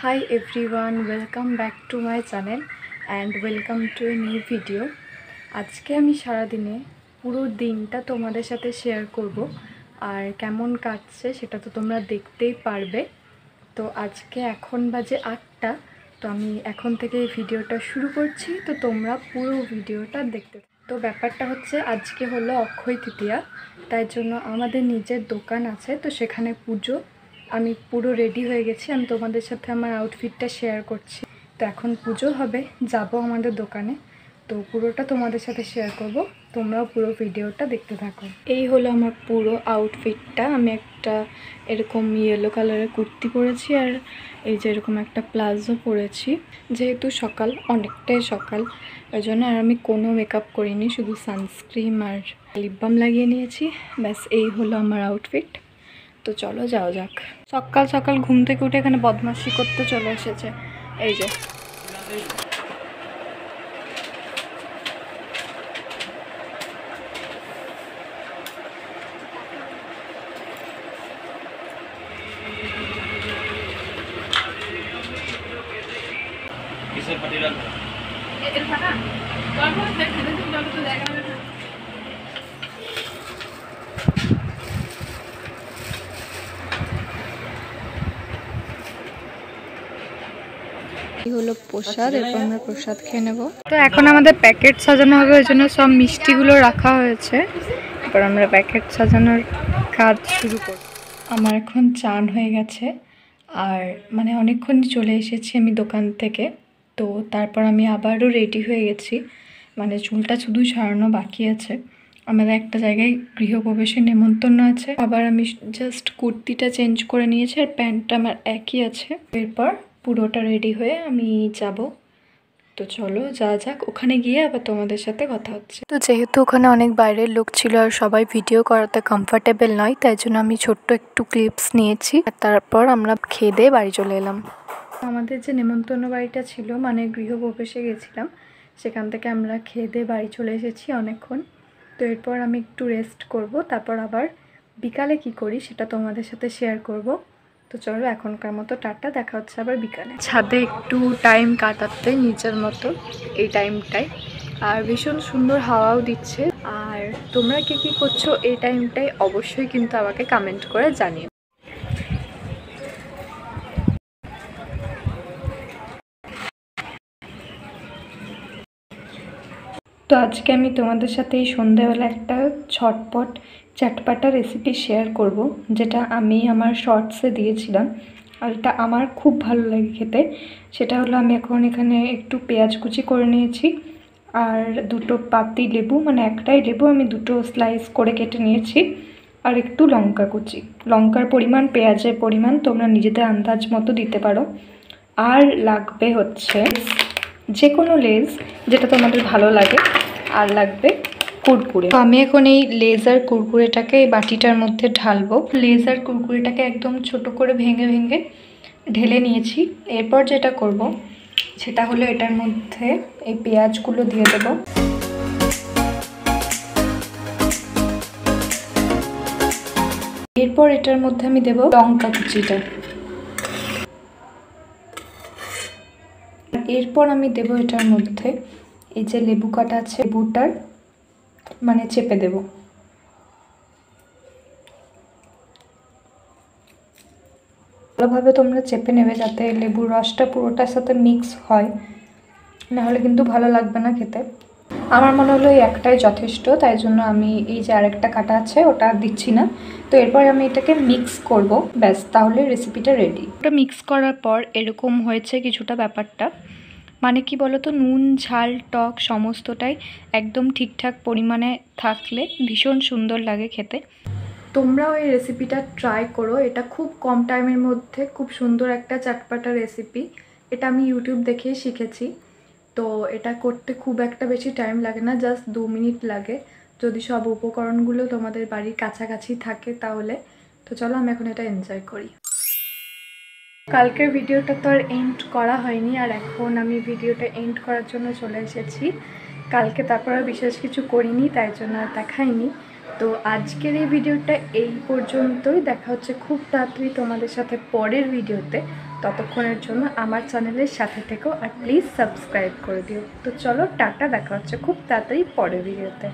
Hi everyone, welcome back to my channel and welcome to a new video. আজকে আমি সারা দিনে পুরো দিনটা তোমাদের সাথে শেয়ার করব আর কেমন কাটছে সেটা তো তোমরা দেখতেই পারবে। তো আজকে এখন বাজে 8টা, তো আমি এখন থেকে এই ভিডিওটা শুরু করছি, তো তোমরা পুরো ভিডিওটা দেখতে। তো ব্যাপারটা হচ্ছে আজকে হলো অক্ষয় তৃতীয়া, তাই জন্য আমাদের নিজের দোকান আছে, তো সেখানে পুজো। আমি পুরো রেডি হয়ে গেছি, আমি তোমাদের সাথে আমার আউটফিটটা শেয়ার করছি। তো এখন পুজো হবে, যাব আমাদের দোকানে, তো পুরোটা তোমাদের সাথে শেয়ার করব, তোমরাও পুরো ভিডিওটা দেখতে থাকো। এই হলো আমার পুরো আউটফিটটা। আমি একটা এরকম ইয়েলো কালারের কুর্তি পরেছি আর এই যে এরকম একটা প্লাজো পরেছি। যেহেতু সকাল, অনেকটাই সকাল, ওই জন্য আর আমি কোনো মেকআপ করিনি, শুধু সানস্ক্রিন আর লিপ বাম লাগিয়ে নিয়েছি, ব্যাস এই হলো আমার আউটফিট। তো চলো যাও যাক। সকাল সকাল ঘুম থেকে উঠে এখানে বদমাশি করতে চলে এসেছে, এই যে। এই হলো প্রসাদ, এরপর আমরা প্রসাদ খেয়ে নেব। তো এখন আমাদের প্যাকেট সাজানো হবে, ওই জন্য সব মিষ্টিগুলো রাখা হয়েছে, এরপর আমরা প্যাকেট সাজানোর কাজ শুরু করব। আমার এখন চান হয়ে গেছে আর মানে অনেকক্ষণই চলে এসেছি আমি দোকান থেকে। তো তারপর আমি আবারও রেডি হয়ে গেছি, মানে চুলটা শুধু সারানো বাকি আছে। আমাদের একটা জায়গায় গৃহপ্রবেশের নেমন্তন্ন আছে। আবার আমি জাস্ট কুর্তিটা চেঞ্জ করে নিয়েছি আর প্যান্টটা আমার একই আছে। এরপর পুরোটা রেডি হয়ে আমি যাব। তো চলো যা যাক, ওখানে গিয়ে আবার তোমাদের সাথে কথা হচ্ছে। তো যেহেতু ওখানে অনেক বাইরের লোক ছিল আর সবাই ভিডিও করাতে কমফর্টেবল নয়, তাই জন্য আমি ছোট্ট একটু ক্লিপস নিয়েছি আর তারপর আমরা খেয়ে দিয়ে বাড়ি চলে এলাম। আমাদের যে নেমন্তন্ন বাড়িটা ছিল, মানে গৃহপ্রবেশে গেছিলাম, সেখান থেকে আমরা খেয়ে দিয়ে বাড়ি চলে এসেছি অনেকক্ষণ। তো এরপর আমি একটু রেস্ট করব, তারপর আবার বিকালে কি করি সেটা তোমাদের সাথে শেয়ার করব। তো চলো এখনকার মতো টাটা, দেখা হচ্ছে আবার বিকালে। ছাদে একটু টাইম কাটাতে নিজের মতো এই টাইমটাই, আর ভীষণ সুন্দর হাওয়াও দিচ্ছে। আর তোমরা কে কী করছো এই টাইমটাই অবশ্যই কিন্তু আমাকে কমেন্ট করে জানিও। তো আজকে আমি তোমাদের সাথে এই সন্ধ্যাবেলা একটা ছটপট চাটপাটা রেসিপি শেয়ার করব, যেটা আমি আমার শর্টসে দিয়েছিলাম আর এটা আমার খুব ভালো লাগে খেতে। সেটা হলো, আমি এখন এখানে একটু পেঁয়াজ কুচি করে নিয়েছি আর দুটো পাতি লেবু, মানে একটাই লেবু আমি দুটো স্লাইস করে কেটে নিয়েছি, আর একটু লঙ্কা কুচি। লঙ্কার পরিমাণ, পেঁয়াজের পরিমাণ তোমরা নিজেদের আন্দাজ মতো দিতে পারো। আর লাগবে হচ্ছে যে কোনো লেজ, যেটা তোমাদের ভালো লাগে, আর লাগবে কুরকুরে। তো আমি এখন এই লেজ আর কুরকুরেটাকে এই বাটিটার মধ্যে ঢালবো। লেজ আর কুরকুরেটাকে একদম ছোট করে ভেঙে ভেঙে ঢেলে নিয়েছি। এরপর যেটা করব সেটা হলো, এটার মধ্যে এই পেঁয়াজগুলো দিয়ে দেব। এরপর এটার মধ্যে আমি দেব লঙ্কা কুচিটা। এরপর আমি দেব এটার মধ্যে এই যে লেবু কাটা আছে, লেবুটার মানে চেপে দেব। ভালোভাবে তোমরা চেপে নেবে যাতে লেবুর রসটা পুরোটার সাথে মিক্স হয়, নাহলে কিন্তু ভালো লাগবে না খেতে। আমার মনে হলো এই একটাই যথেষ্ট, তাই জন্য আমি এই যে আরেকটা কাটা আছে ওটা দিচ্ছি না। তো এরপর আমি এটাকে মিক্স করব, ব্যাস তাহলে রেসিপিটা রেডি। ওটা মিক্স করার পর এরকম হয়েছে কিছুটা ব্যাপারটা, মানে কি বলতো, নুন ঝাল টক সমস্তটাই একদম ঠিকঠাক পরিমাণে থাকলে ভীষণ সুন্দর লাগে খেতে। তোমরাও এই রেসিপিটা ট্রাই করো, এটা খুব কম টাইমের মধ্যে খুব সুন্দর একটা চটপাটা রেসিপি। এটা আমি ইউটিউব দেখেই শিখেছি। তো এটা করতে খুব একটা বেশি টাইম লাগে না, জাস্ট 2 মিনিট লাগে, যদি সব উপকরণগুলো তোমাদের বাড়ির কাছাকাছি থাকে তাহলে। তো চলো আমি এখন এটা এনজয় করি। কালকের ভিডিওটা তো আর এন্ড করা হয়নি, আর এখন আমি ভিডিওটা এন্ড করার জন্য চলে এসেছি। কালকে তারপর আর বিশেষ কিছু করিনি, তাই জন্য আর দেখাইনি। তো তো আজকের এই ভিডিওটা এই পর্যন্তই। দেখা হচ্ছে খুব তাড়াতাড়ি তোমাদের সাথে পরের ভিডিওতে। ততক্ষণের জন্য আমার চ্যানেলের সাথে থেকো আর প্লিজ সাবস্ক্রাইব করে দিও। তো চলো টাটা, দেখা হচ্ছে খুব তাড়াতাড়ি পরের ভিডিওতে।